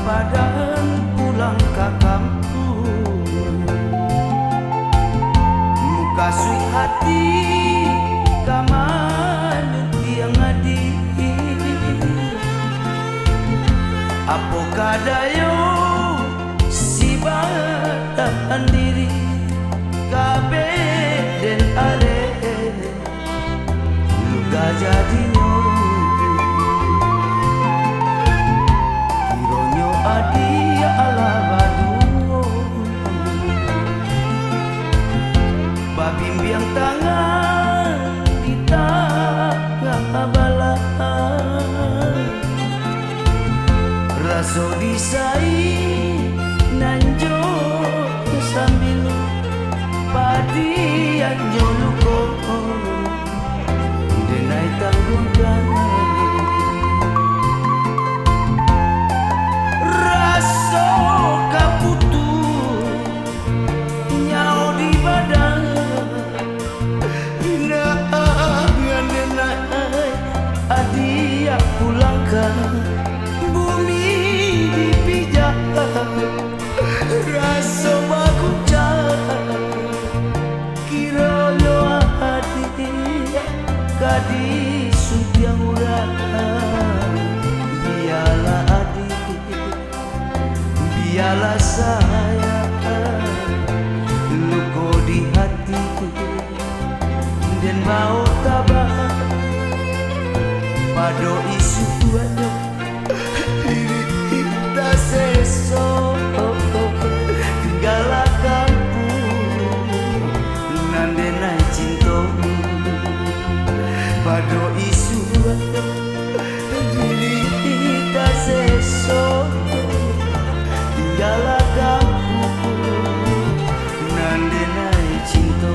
padaan pulang ke kampung, muka sui hati kaman tiang adi. Apo kadayo si batan diri kabe den are luga jadinya. Babimbiang tangan di tengah bala, raso disai nanjo sambil padi anjo luko denai tanggungan. Raso kaputu nyau di badan, dia pulangkan bumi dipijak, rasa makucak kira yo hati gadis yang murah. Biarlah adik, biarlah saya luko di hati dan mau tabah pado isu kuat diri kita seso tinggallah kampung nande nai cinta pado isu kuat diri kita seso tinggallah kampung nande nai cinta.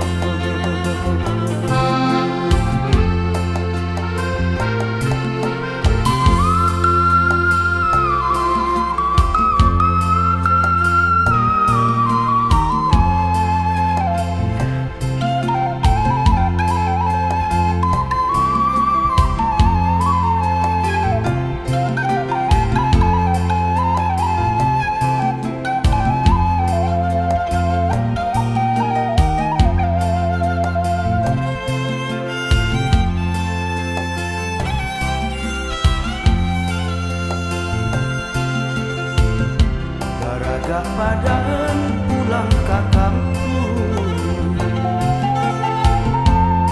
Gak padaan pulang ke kampung,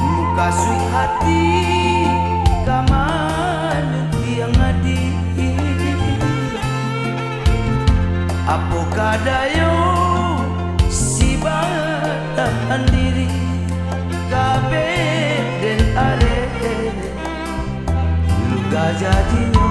muka sui hati kaman tiang adi. Apo kadayo si batan diri kabe den are luga jadinya.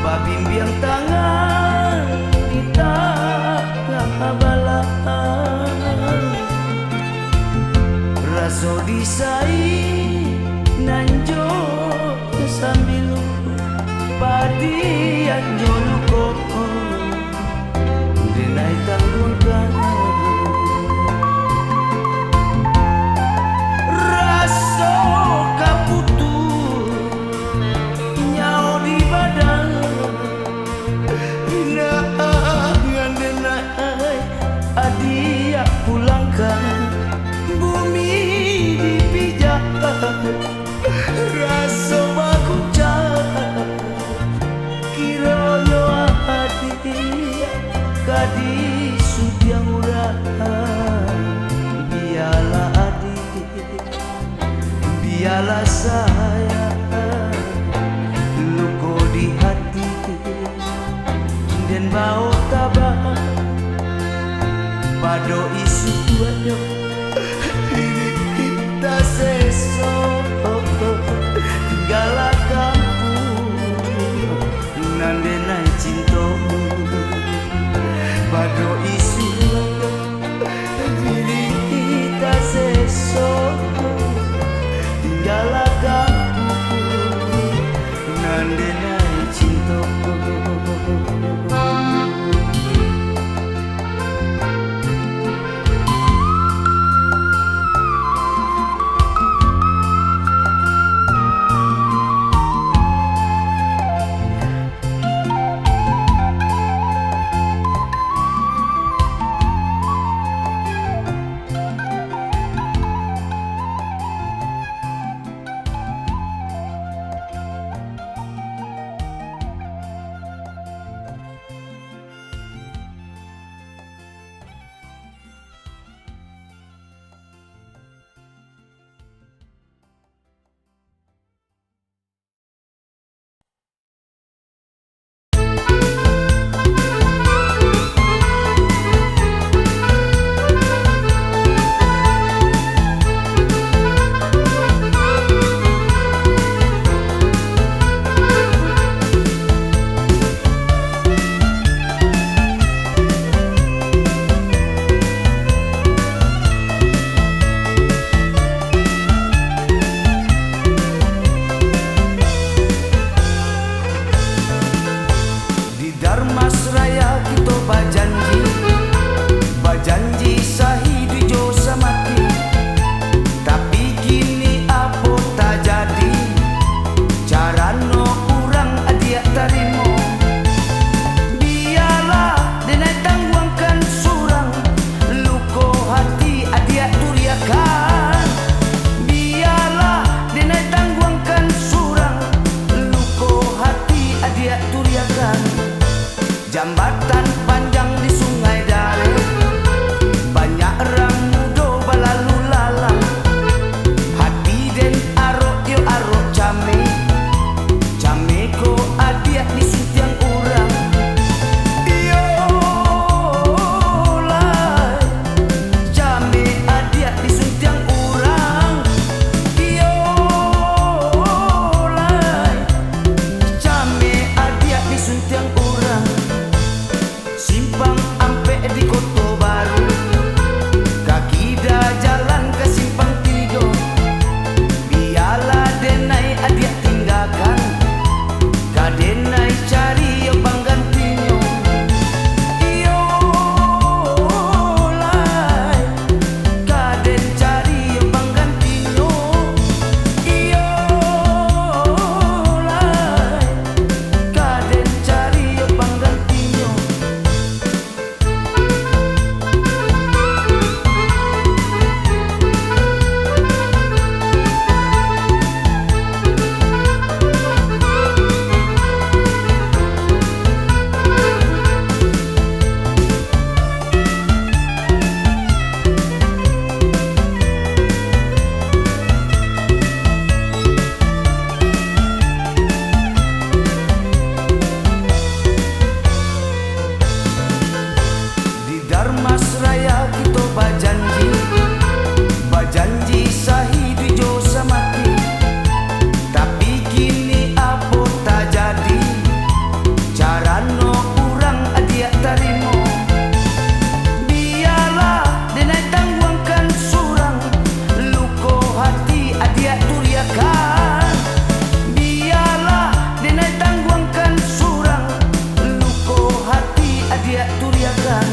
Babimbiang tangan di tengah bala, raso disai nanjo sambil padi anjo luko denai tanggungan. Raso kaputu nyau di badan, dia pulangkan bumi dipijak, rasa makucak kira yo hati gadis yang murah. Biarlah adik, biarlah saya luko di hati dan bau tabah pado isu kuat diri kita seso tinggallah kampung nande nai cinta pado isu kuat diri kita seso tinggallah kampung nande nai cinta. Darmas Raya kita bajanji sahidu jo samati. Tapi kini apa tak jadi, carano urang adia tarimo. Biarlah denai tangguangkan surang, luko hati adia turiakan. Biarlah denai tangguangkan surang, luko hati adia turiakan. Jambatan panjang di Sungai Dare, banyak orang muda berlalu lalang. Hati den arok yo arok came ko adiak di sutiang urang. Yo lai came adiak di sutiang urang. Yo lai came adiak di sutiang urang. Simpang ampe di Kota Baru, kaki dah jalan ke Simpang Tiga. Biarlah denai adik tinggalkan, kadenai cari yo penggantinya. Yo lai kaden cari yo penggantinya. Yo lai kaden cari yo penggantinya. Di Darmas Raya kita bajanji sahidu jo samati. Tapi kini apa tak jadi, carano urang adia tarimo. Biarlah denai tangguangkan surang, luko hati adia turiakan. Biarlah denai tangguangkan surang, luko hati adia turiakan.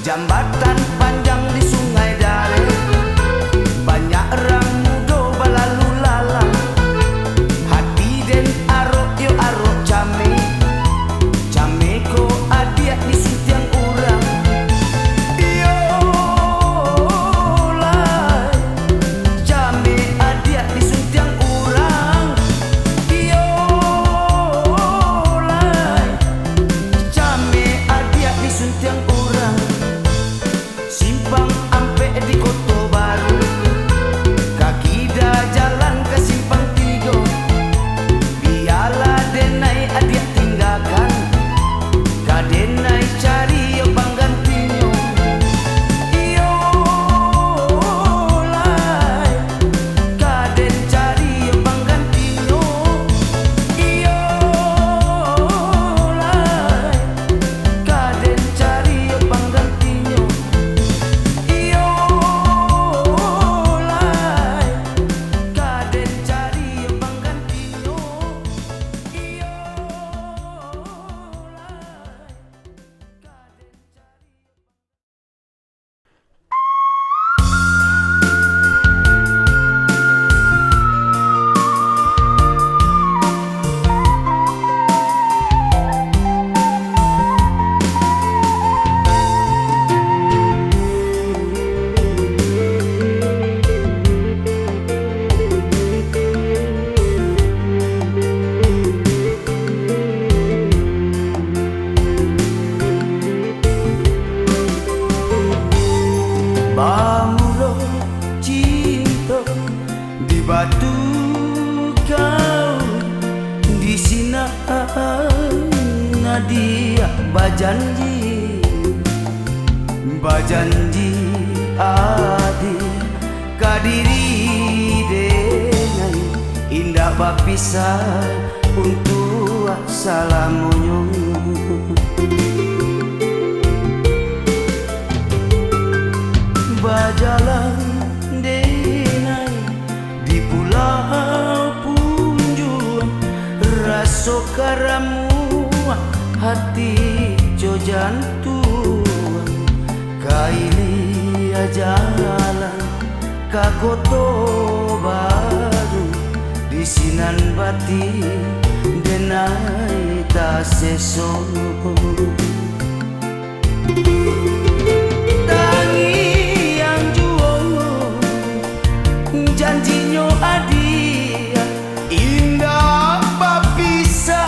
Jambatan panjang di Sungai Dare, banyak orang muda berlalu lalang. Hati den arok yo arok came ko adiak di sutiang urang. Yo lai came adiak di sutiang urang. Yo lai came adiak di sutiang urang. Simpang ampe di Kota Baru, kaki dah jalan ke Simpang Tiga. Biarlah denai adik tinggalkan, kadenai cari yo penggantinya. Yo lai kaden cari yo penggantinya. Yo lai kaden cari yo penggantinya. Yo lai kaden cari yo penggantinya. Yo Bamulo cinta di batu kau, di sini Nadia bajanji adi kadiri denai indah bapisa untuk salamunyo. Bajalan denai di pulau Punjul, raso karamu hati bati jo jantung kaili jalan kagoto baru di sinan bati denai ta seso tangi yang juo janjinyo adia indah papisa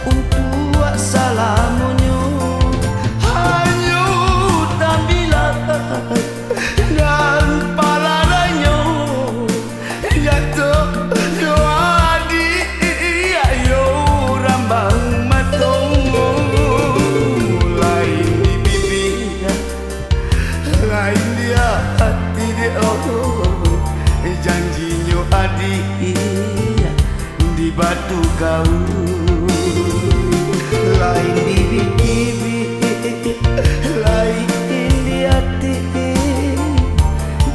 untuk salamunyo hanya tampilan dan palaranyo jatuh yo adi yo rambang matong lain di bibir lain dia hati dia janjinyo adi di batu kau lain di bibir lain di hati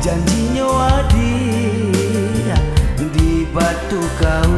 janjinyo adi di batu kau.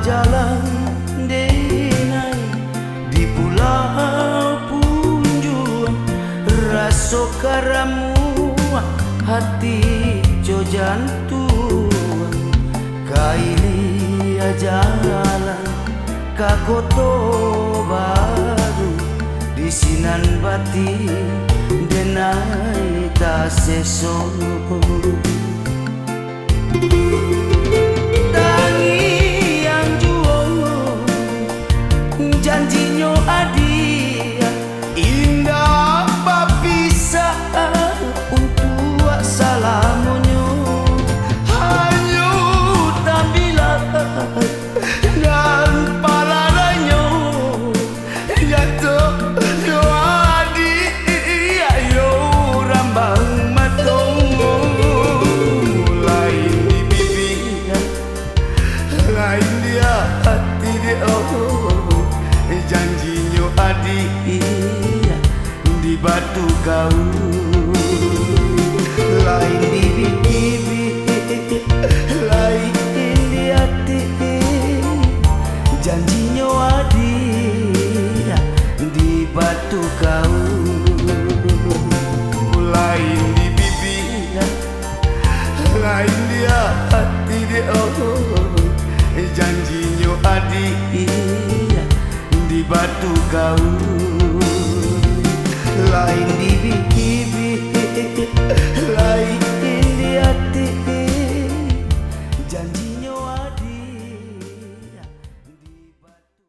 Jalan denai di pulau Punjuan raso karamu hati jo jantung kaili jalan kagoto baru di sinan bati denai ta seso janjinyo adia indah papisa untuk salamunyo hanya tampilan dan palaranyo jatuh yo adi yo rambang matong lain di bibir lain dia hati dia janjinyo adi di batu kau lain di bibir lain di hati janjinyo adi di batu kau lain di bibir lain dia hati dia janjinyo adi di batu kau lain di bibir lain di hati janjinyo adi di batu.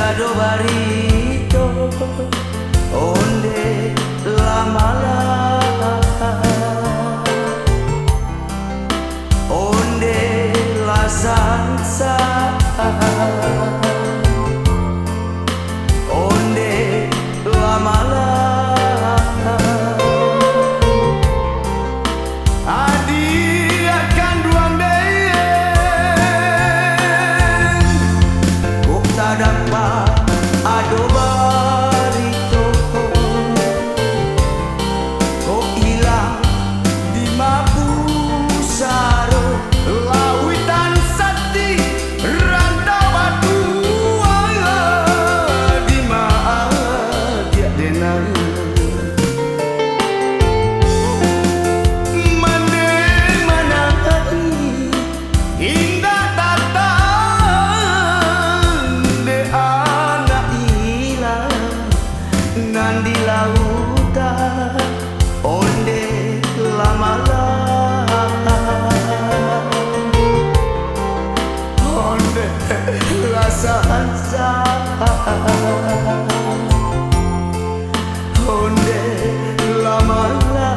Gado barito onde la mala onde la salsa onde la mala ado barito kok hilang di Mabusaro lawitan sati rantau batu di dia denang mana indah di lautan onde la mala onde la salsa onde la mala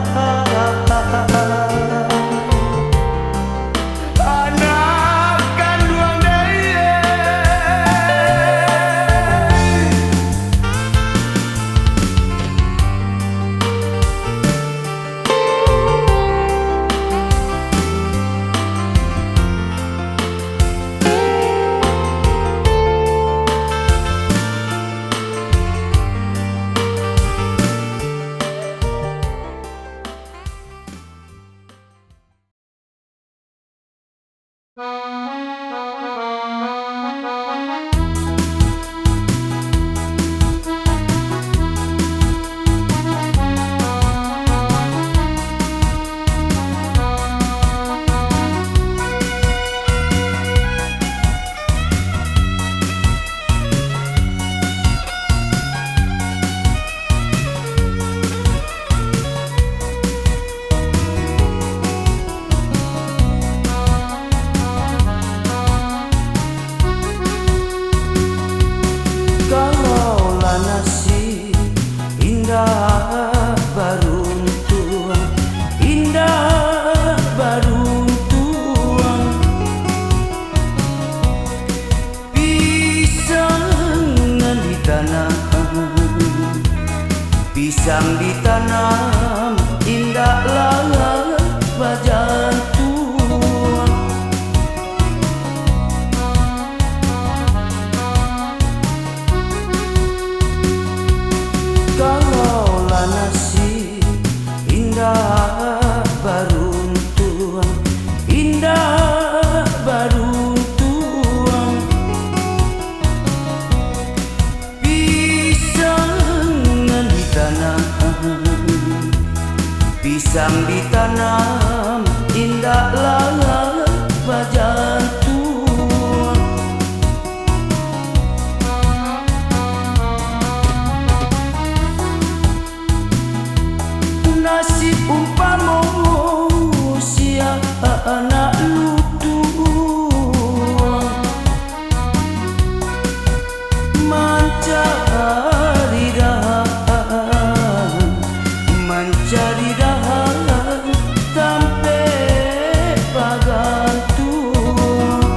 indah baruntuang, indah baruntuang, pisangan ditanam, pisang ditanam, indahlah bajantuang. Kalaulah nasib indah baruntuang, indah baruntuang, pisangan ditanam, pisang ditanam, indahlah bajantuang. Nasib umpama sia anak lutuang, mencari dahan, mencari dahan sampai pagantung.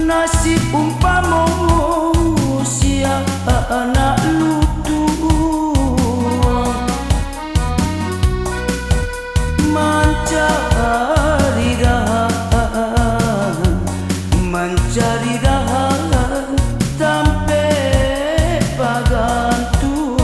Nasib umpama sia anak lutuang, mencari dahan, mencari dahan sampai pagantung.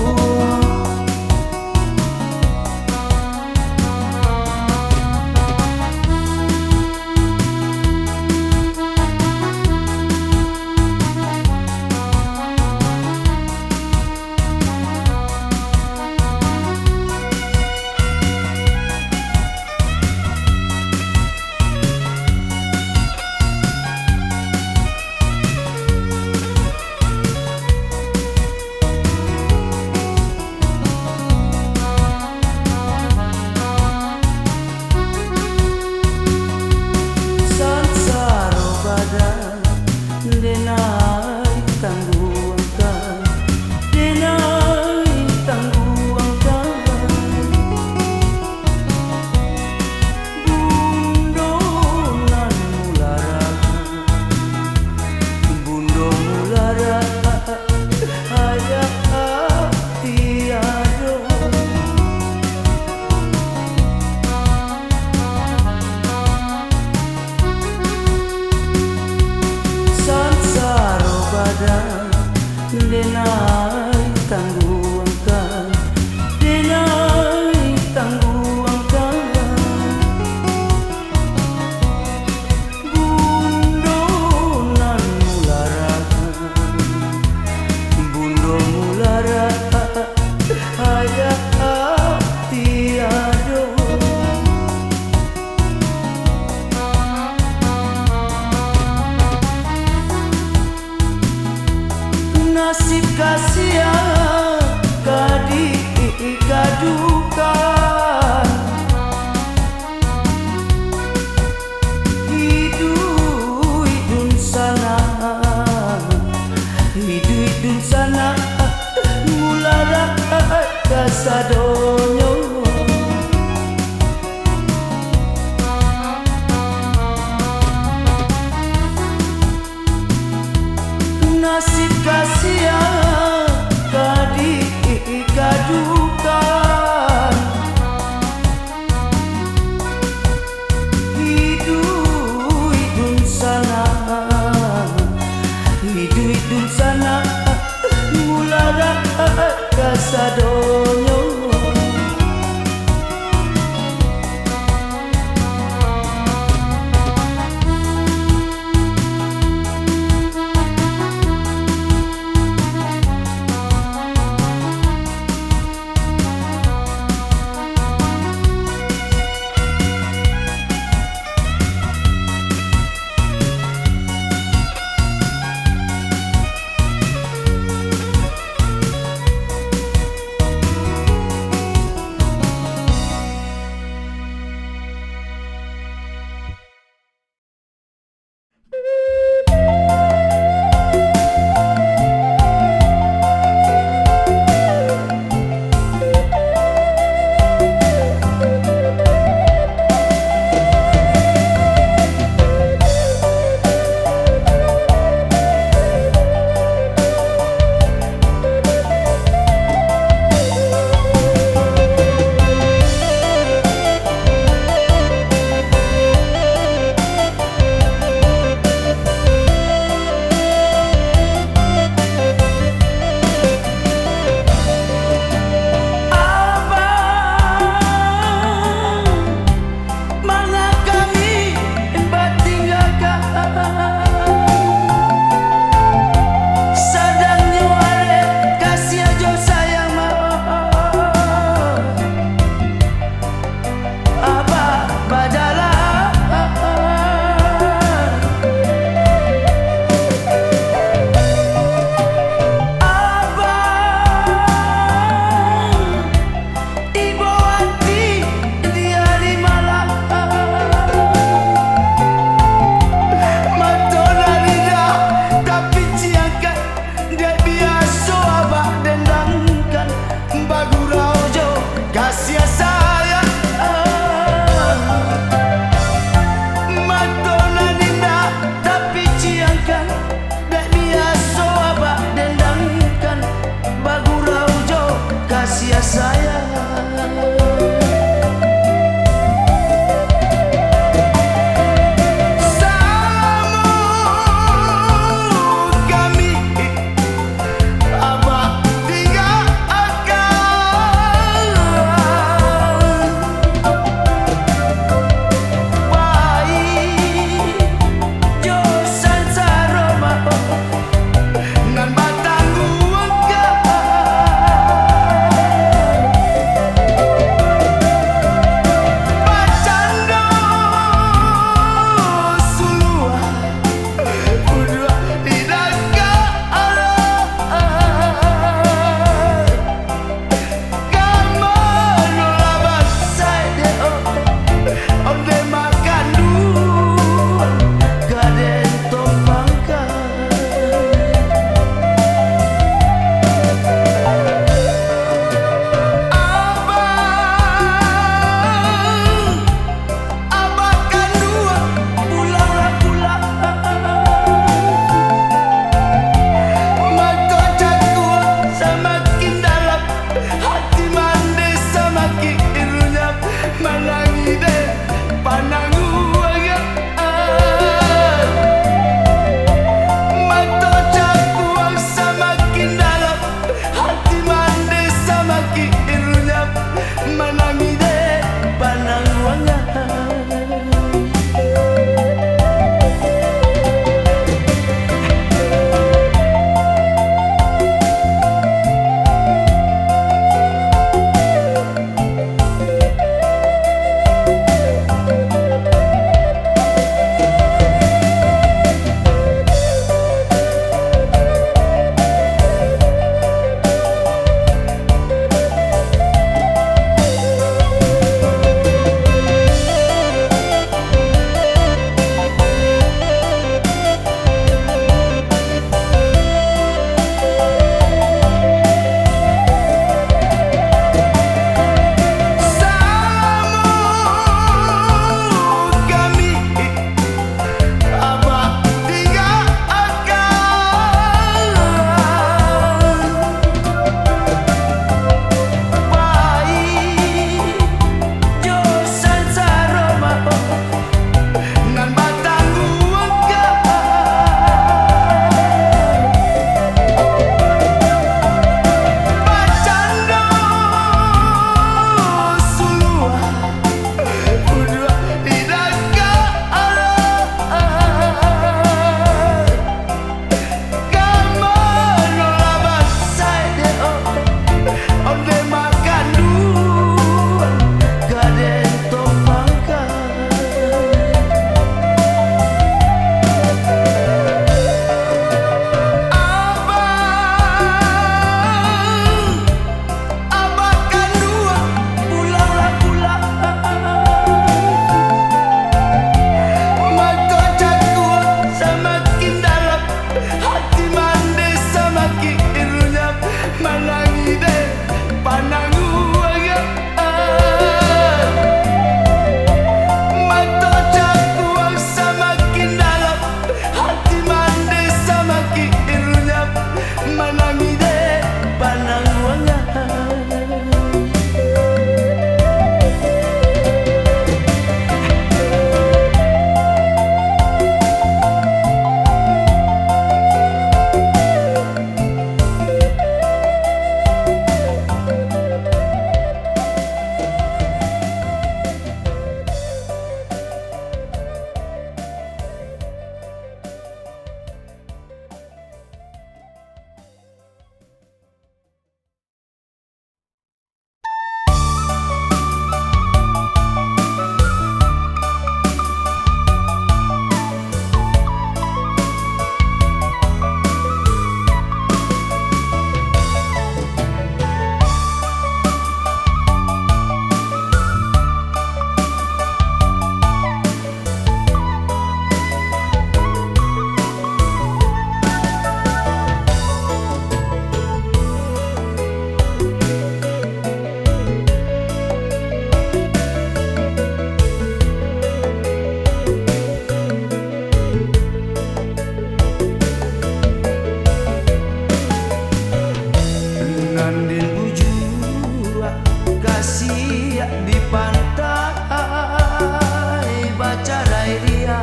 pantai baca dia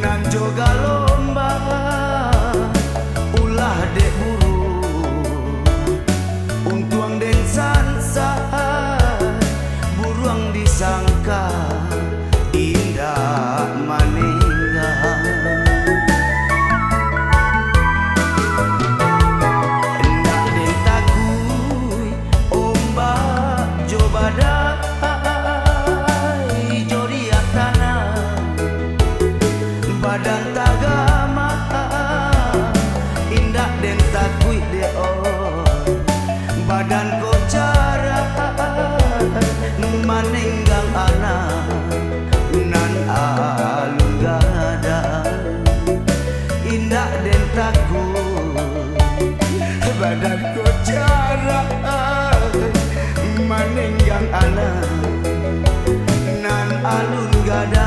nan joga lomba ulah dek buru untuang den sansa buruang disangka indah maningga endak den takui ombak jobadai jodiak tanah badan tagama indah den takui deon badan kocara manenggang anak nan alun gada indah den takut badan kocara manenggang anak nan alun gada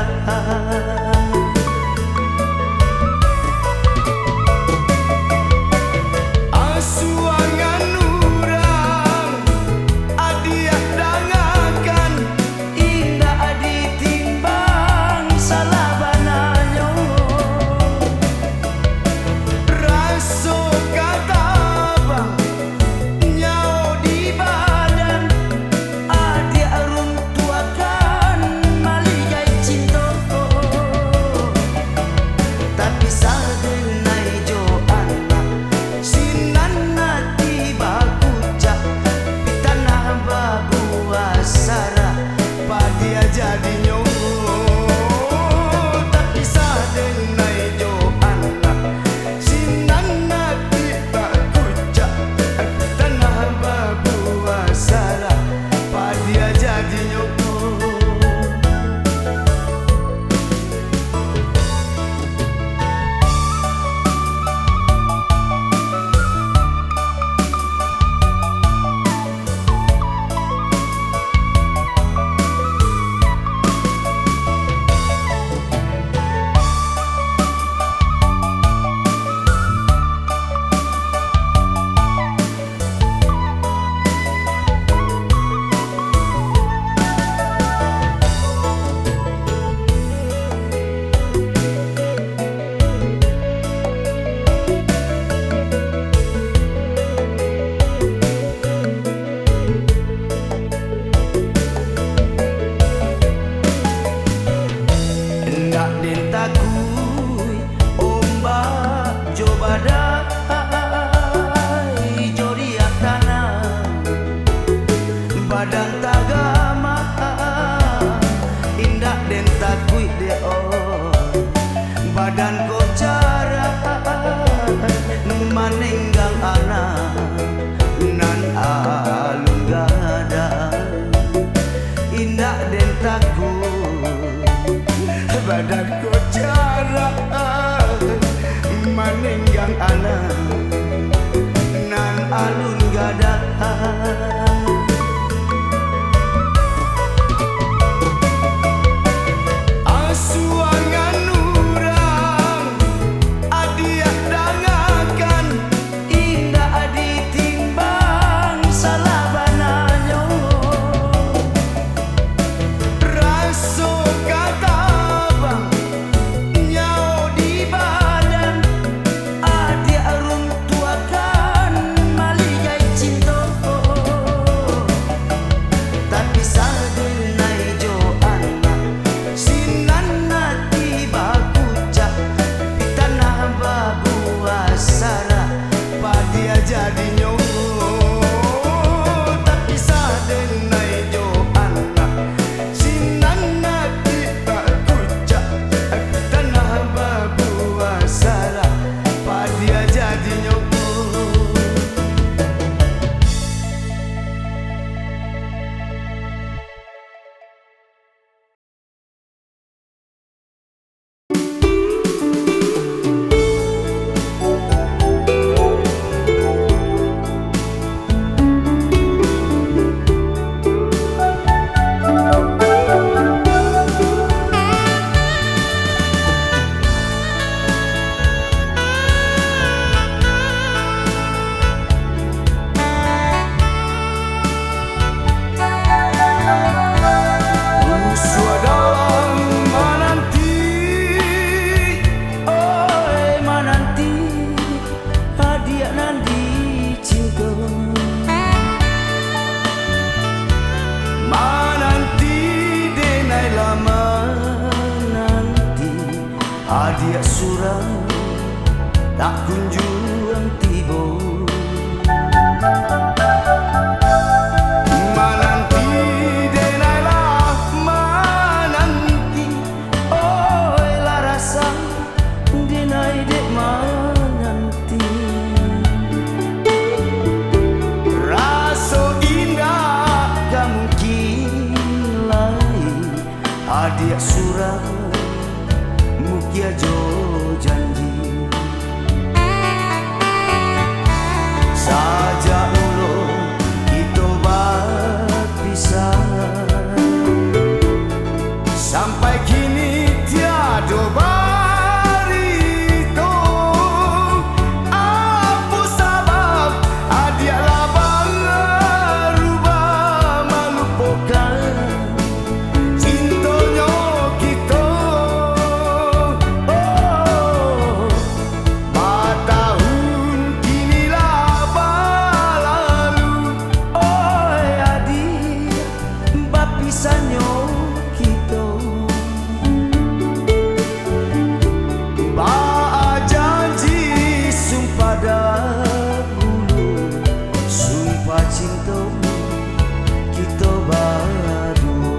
den takui ombak jobadai jodiak tanah badan tagama indah den takui deon badan kocara manenggang anak nan alun gada indah den takui badan kocara manenggang anak nan alun gada Adia surang tak kunjung tiba. Mananti denailah mananti, oh lah rasa denai dek mananti. Rasa indah kamu kilai, adia surang mukia jo janji. Sajak ulun kita berpisah, sampai kini tiada barito. Apa sebab adialah berubah melupakan cintanya kita. Oh, bertahun kinilah berlalu, oh adi berpisahnya kita. Janji sumpah dahulu, sumpah cinta kita berdua.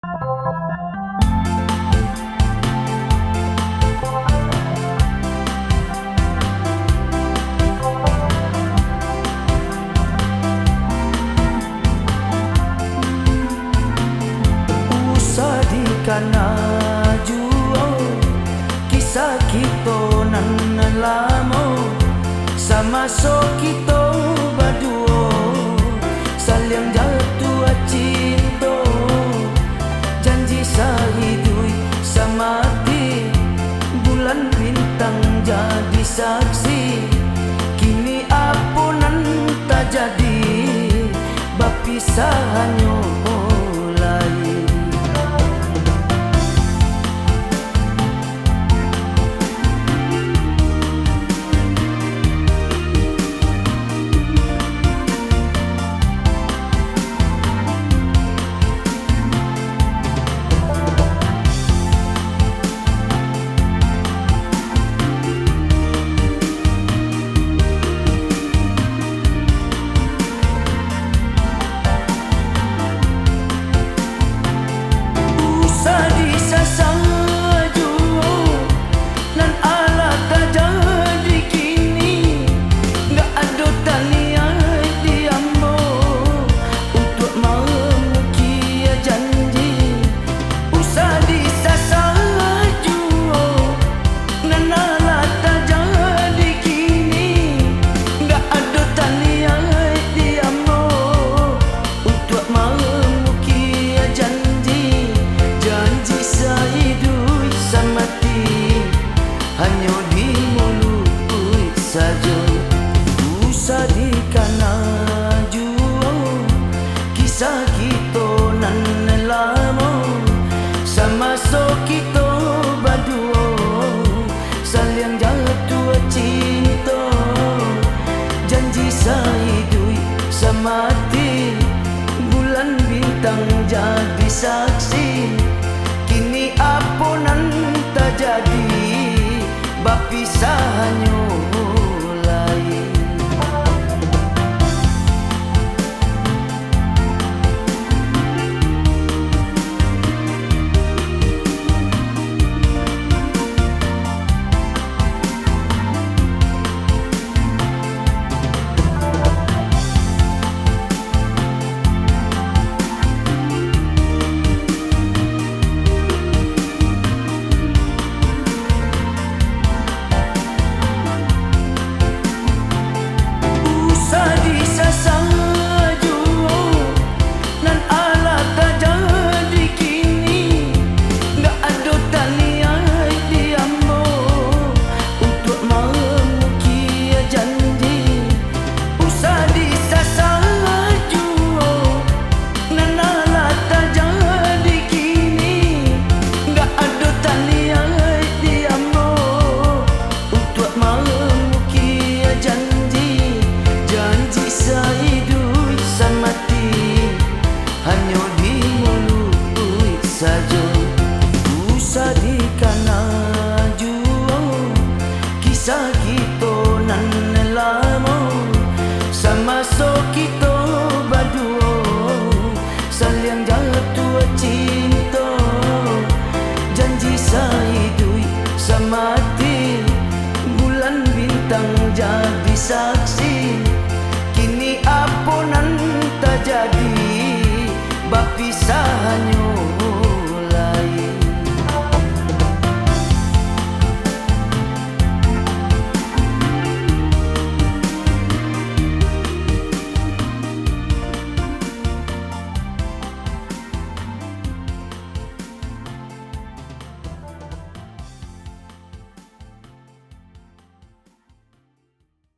Usah dikana juo kisah kita nan lamo sama so kita berdua saling jatuh cinta janji sahidui samati bulan bintang jadi saksi kini apunan tak jadi bapisahannya mulai. Hanya di mulut saja usah dikana juo kisah kita nan lama sama so kita berdua saling jatuh cinta janji sahidui samati bulan bintang jadi saksi kini apunan tak jadi bapisahannya mulai. Hanya di mulut saja usah dikana juo kisah